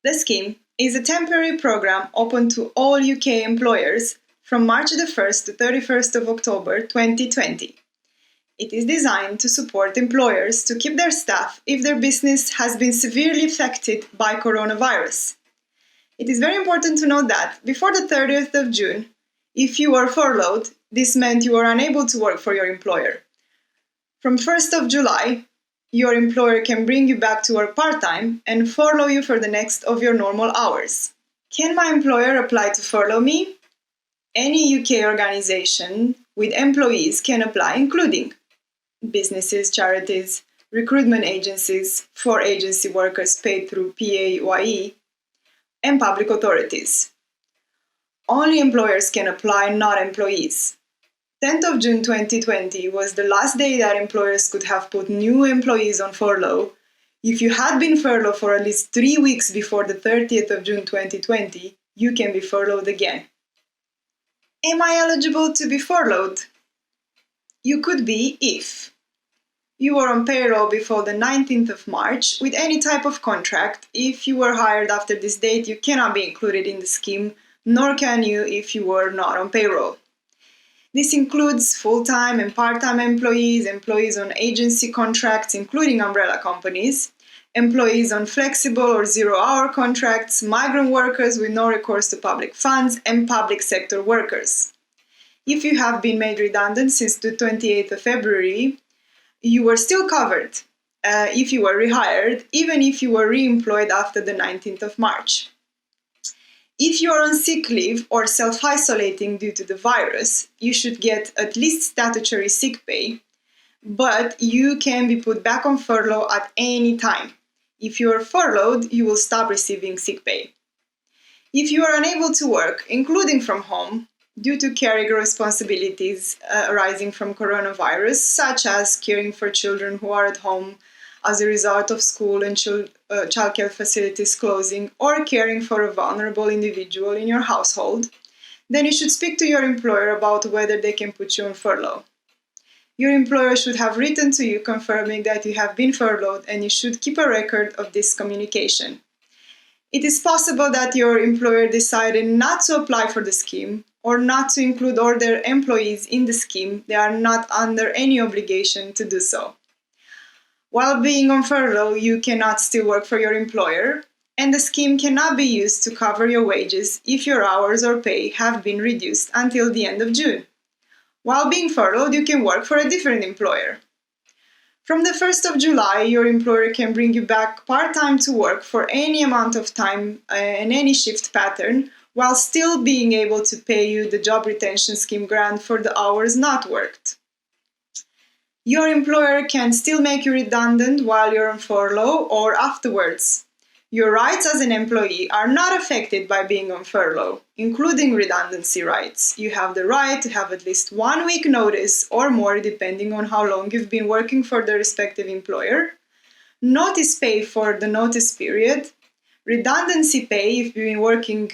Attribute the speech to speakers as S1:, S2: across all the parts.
S1: The scheme is a temporary program open to all UK employers from March the 1st to 31st of October 2020. It is designed to support employers to keep their staff if their business has been severely affected by coronavirus. It is very important to note that before the 30th of June, if you were furloughed, this meant you were unable to work for your employer. From 1st of July, your employer can bring you back to work part-time and furlough you for the next of your normal hours. Can my employer apply to furlough me? Any UK organization with employees can apply, including businesses, charities, recruitment agencies for agency workers paid through PAYE, and public authorities. Only employers can apply, not employees. 10th of June 2020 was the last day that employers could have put new employees on furlough. If you had been furloughed for at least 3 weeks before the 30th of June 2020, you can be furloughed again. Am I eligible to be furloughed? You could be if you were on payroll before the 19th of March with any type of contract. If you were hired after this date, you cannot be included in the scheme, nor can you if you were not on payroll. This includes full-time and part-time employees, employees on agency contracts, including umbrella companies, employees on flexible or zero-hour contracts, migrant workers with no recourse to public funds, and public sector workers. If you have been made redundant since the 28th of February, you were still covered if you were rehired, even if you were re-employed after the 19th of March. If you are on sick leave or self-isolating due to the virus, you should get at least statutory sick pay, but you can be put back on furlough at any time. If you are furloughed, you will stop receiving sick pay. If you are unable to work, including from home, due to caring responsibilities arising from coronavirus, such as caring for children who are at home as a result of school and childcare facilities closing, or caring for a vulnerable individual in your household, then you should speak to your employer about whether they can put you on furlough. Your employer should have written to you confirming that you have been furloughed, and you should keep a record of this communication. It is possible that your employer decided not to apply for the scheme or not to include all their employees in the scheme. They are not under any obligation to do so. While being on furlough, you cannot still work for your employer, and the scheme cannot be used to cover your wages if your hours or pay have been reduced until the end of June. While being furloughed, you can work for a different employer. From the 1st of July, your employer can bring you back part-time to work for any amount of time and any shift pattern, while still being able to pay you the job retention scheme grant for the hours not worked. Your employer can still make you redundant while you're on furlough or afterwards. Your rights as an employee are not affected by being on furlough, including redundancy rights. You have the right to have at least 1 week notice or more, depending on how long you've been working for the respective employer, notice pay for the notice period, redundancy pay if you've been working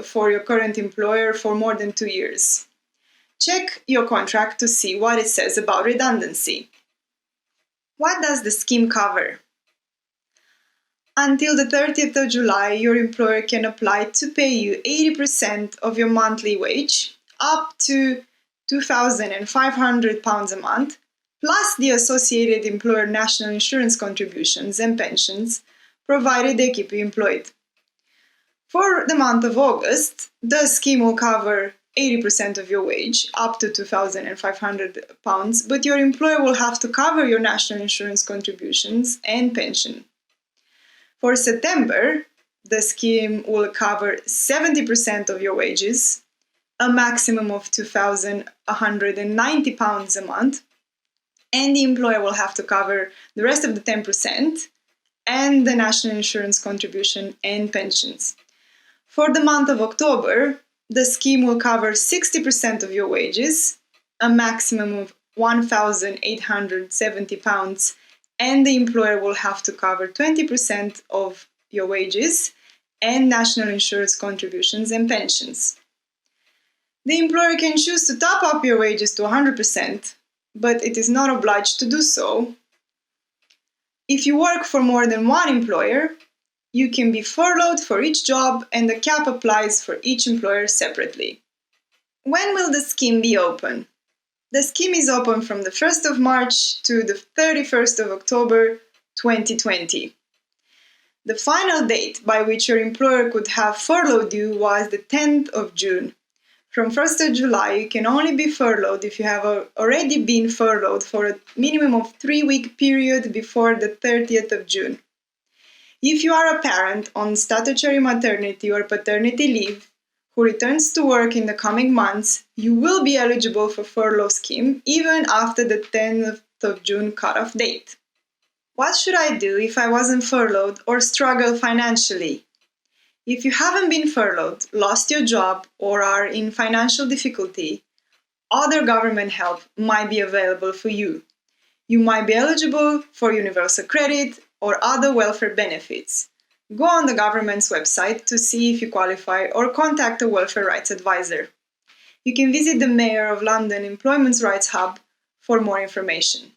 S1: for your current employer for more than 2 years. Check your contract to see what it says about redundancy. What does the scheme cover? Until the 30th of July, your employer can apply to pay you 80% of your monthly wage, up to £2,500 a month, plus the associated employer national insurance contributions and pensions, provided they keep you employed. For the month of August, the scheme will cover 80% of your wage, up to £2,500, but your employer will have to cover your national insurance contributions and pension. For September, the scheme will cover 70% of your wages, a maximum of £2,190 a month, and the employer will have to cover the rest of the 10% and the national insurance contribution and pensions. For the month of October, the scheme will cover 60% of your wages, a maximum of £1,870, and the employer will have to cover 20% of your wages and national insurance contributions and pensions. The employer can choose to top up your wages to 100%, but it is not obliged to do so. If you work for more than one employer, You can be furloughed for each job, and the cap applies for each employer separately. When will the scheme be open? The scheme is open from the 1st of March to the 31st of October 2020. The final date by which your employer could have furloughed you was the 10th of June. From 1st of July, you can only be furloughed if you have already been furloughed for a minimum of 3-week period before the 30th of June. If you are a parent on statutory maternity or paternity leave who returns to work in the coming months, you will be eligible for furlough scheme even after the 10th of June cutoff date. What should I do if I wasn't furloughed or struggle financially? If you haven't been furloughed, lost your job, or are in financial difficulty, other government help might be available for you. You might be eligible for universal credit or other welfare benefits. Go on the government's website to see if you qualify or contact a welfare rights advisor. You can visit the Mayor of London Employment Rights Hub for more information.